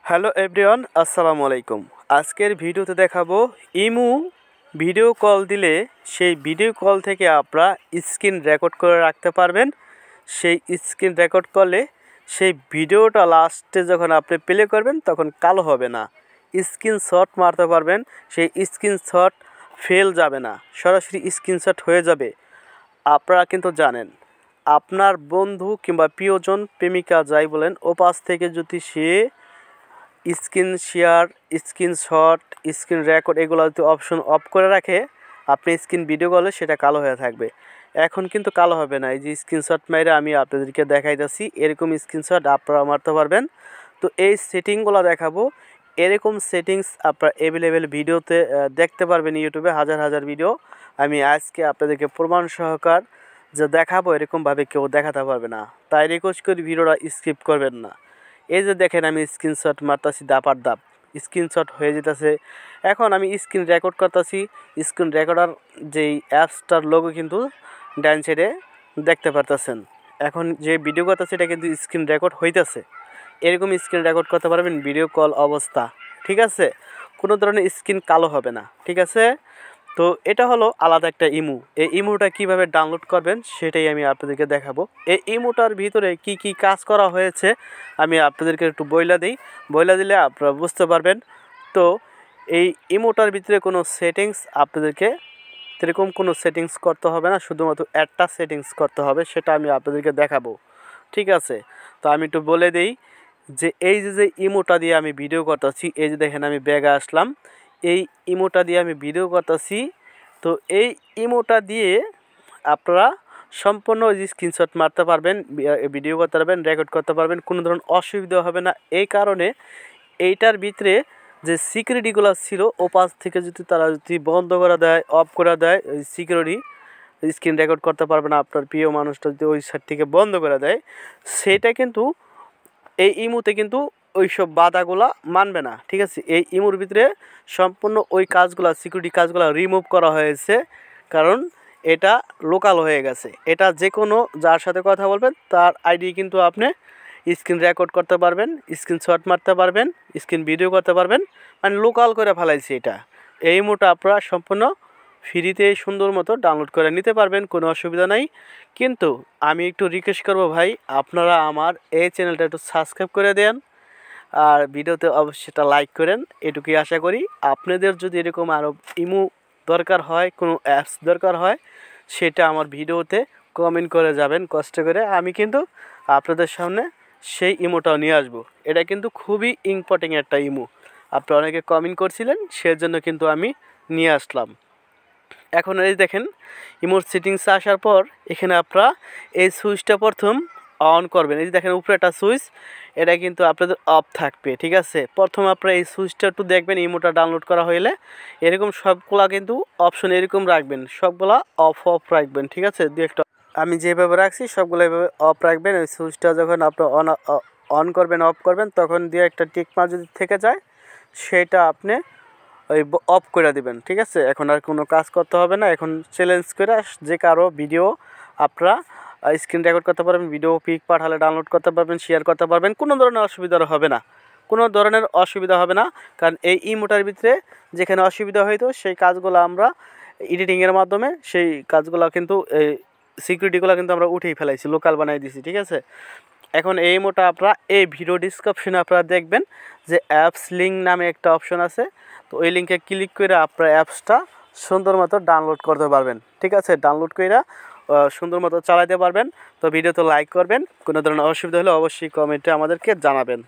Hello everyone, আসসালামু আলাইকুম। আজকের ভিডিওতে দেখাবো ইমু ভিডিও কল দিলে সেই ভিডিও কল থেকে আপনারা স্ক্রিন রেকর্ড করে রাখতে পারবেন। সেই স্ক্রিন রেকর্ড করলে সেই ভিডিওটা লাস্টে যখন আপনি প্লে করবেন তখন কালো হবে না, স্ক্রিনশট মারতে পারবেন। সেই স্ক্রিনশট ফেল যাবে না, সরাসরি স্ক্রিনশট হয়ে যাবে। আপনারা কিন্তু জানেন আপনার বন্ধু কিংবা প্রিয়জন প্রেমিকা যাই বলেন ও পাশ থেকে যদি সে screen share, screenshot, screen record এগুলো যদি অপশন অফ করে রাখে, আপনি স্ক্রিন ভিডিও কলে সেটা কালো হয়ে থাকবে। এখন কিন্তু কালো হবে না। এই যে স্ক্রিনশট মেরে আমি আপনাদেরকে দেখাইতেছি, এরকম স্ক্রিনশট আপনারা মারতে পারবেন। তো এই সেটিংগুলো দেখাবো। এরকম সেটিংস আপনারা অ্যাভেলেবেল ভিডিওতে দেখতে পারবেন, ইউটিউবে হাজার হাজার ভিডিও। আমি আজকে আপনাদেরকে প্রমাণ সহকার যে দেখাবো, এরকমভাবে কেউ দেখাতে পারবে না। তাই রিকোয়েস্ট করি ভিডিওটা স্কিপ করবেন না। এই যে দেখেন আমি স্ক্রিনশট মারতেছি, দাপার দাপ স্ক্রিনশট হয়ে যেতেছে। এখন আমি স্ক্রিন রেকর্ড করতেছি। স্ক্রিন রেকর্ডার যেই অ্যাপসটার লোগো কিন্তু ডান সাইডে দেখতে পারতেছেন। এখন যে ভিডিও করতেছি এটা কিন্তু স্ক্রিন রেকর্ড হইতেছে। এরকম স্ক্রিন রেকর্ড করতে পারবেন ভিডিও কল অবস্থা, ঠিক আছে? কোনো ধরনের স্ক্রিন কালো হবে না, ঠিক আছে? তো এটা হলো আলাদা একটা ইমু। এই ইমুটা কিভাবে ডাউনলোড করবেন সেটাই আমি আপনাদেরকে দেখাবো। এই ইমুটার ভিতরে কি কি কাজ করা হয়েছে আমি আপনাদেরকে একটু বইলা দিলে আপনারা বুঝতে পারবেন। তো এই ইমুটার ভিতরে কোনো সেটিংস আপনাদেরকে সেরকম কোনো সেটিংস করতে হবে না, শুধুমাত্র একটা সেটিংস করতে হবে, সেটা আমি আপনাদেরকে দেখাবো, ঠিক আছে? তো আমি একটু বলে দিই যে এই যে ইমোটা দিয়ে আমি ভিডিও করতেছি, এই যে দেখেন আমি ব্যাগে আসলাম, এই ইমোটা দিয়ে আমি ভিডিও করতেছি। তো এই ইমোটা দিয়ে আপনারা সম্পূর্ণ স্ক্রিনশট মারতে পারবেন, ভিডিও করতে পারবেন, রেকর্ড করতে পারবেন, কোনো ধরনের অসুবিধা হবে না। এই কারণে এইটার ভিতরে যে সিকিউরিটিগুলো ছিল ও পাশ থেকে যদি তারা যদি বন্ধ করে দেয়, অফ করে দেয়, ওই সিকিউরিটি স্ক্রিন রেকর্ড করতে পারবে না, আপনার প্রিয় মানুষটা যদি ওই সাইড থেকে বন্ধ করে দেয়, সেটা কিন্তু এই ইমুতে কিন্তু ওই সব বাধাগুলা মানবে না, ঠিক আছে? এই ইমুর ভিতরে সম্পূর্ণ ওই কাজগুলো, সিকিউরিটি কাজগুলো রিমুভ করা হয়েছে, কারণ এটা লোকাল হয়ে গেছে। এটা যে কোনো যার সাথে কথা বলবেন তার আইডি কিন্তু আপনি স্ক্রিন রেকর্ড করতে পারবেন, স্ক্রিনশট মারতে পারবেন, স্ক্রিন ভিডিও করতে পারবেন, মানে লোকাল করে ফেলাইছে এটা। এই ইমুটা আপনারা সম্পূর্ণ ফ্রিতে সুন্দর মতো ডাউনলোড করে নিতে পারবেন, কোনো অসুবিধা নাই। কিন্তু আমি একটু রিকোয়েস্ট করবো ভাই, আপনারা আমার এই চ্যানেলটা একটু সাবস্ক্রাইব করে দেন আর ভিডিওতে অবশ্যই এটা লাইক করেন, এটুকুই আশা করি। আপনাদের যদি এরকম আরও ইমু দরকার হয়, কোনো অ্যাপস দরকার হয়, সেটা আমার ভিডিওতে কমেন্ট করে যাবেন কষ্ট করে। আমি কিন্তু আপনাদের সামনে সেই ইমোটাও নিয়ে আসবো। এটা কিন্তু খুবই ইম্পর্টেন্ট একটা ইমো, আপনারা অনেকে কমেন্ট করছিলেন, সেজন্য কিন্তু আমি নিয়ে আসলাম। এখন এই দেখেন ইমোর সেটিংসে আসার পর এখানে আপনারা এই সুইচটা প্রথম অন করবেন। এই যে দেখেন উপরে একটা সুইচ, এটা কিন্তু আপনাদের অফ থাকবে, ঠিক আছে? প্রথম আপনারা এই সুইচটা একটু দেখবেন, ইমোটা ডাউনলোড করা হইলে এরকম সবগুলা কিন্তু অপশন এরকম রাখবেন, সবগুলা অফ অফ রাখবেন, ঠিক আছে? দু একটা আমি যেভাবে রাখছি সবগুলো এভাবে অফ রাখবেন। ওই সুইচটা যখন আপনি অন করবেন, অফ করবেন, তখন দিয়ে একটা টিক মার্ক যদি থেকে যায় সেটা আপনি ওই অফ করে দিবেন, ঠিক আছে? এখন আর কোনো কাজ করতে হবে না। এখন চ্যালেঞ্জ করে যে কারো ভিডিও আপনারা স্ক্রিন রেকর্ড করতে পারবেন, ভিডিও পিক পাঠালে ডাউনলোড করতে পারবেন, শেয়ার করতে পারবেন, কোনো ধরনের অসুবিধা হবে না, কোনো ধরনের অসুবিধা হবে না। কারণ এই ইমোটার ভিতরে যেখানে অসুবিধা হইতো সেই কাজগুলো আমরা এডিটিংয়ের মাধ্যমে সেই কাজগুলো কিন্তু এই সিকিউরিটিগুলো কিন্তু আমরা উঠেই ফেলাইছি, লোকাল বানাই দিছি, ঠিক আছে? এখন এই ইমোটা আপনারা এই ভিডিও ডিসক্রিপশনে আপনারা দেখবেন যে অ্যাপস লিঙ্ক নামে একটা অপশন আছে। তো ওই লিঙ্কে ক্লিক করে আপনারা অ্যাপসটা সুন্দর মতো ডাউনলোড করতে পারবেন, ঠিক আছে? ডাউনলোড করে সুন্দর মতো চালাতে পারবেন। তো ভিডিওতে লাইক করবেন, কোনো ধরনের অসুবিধা হলে অবশ্যই কমেন্টে আমাদেরকে জানাবেন।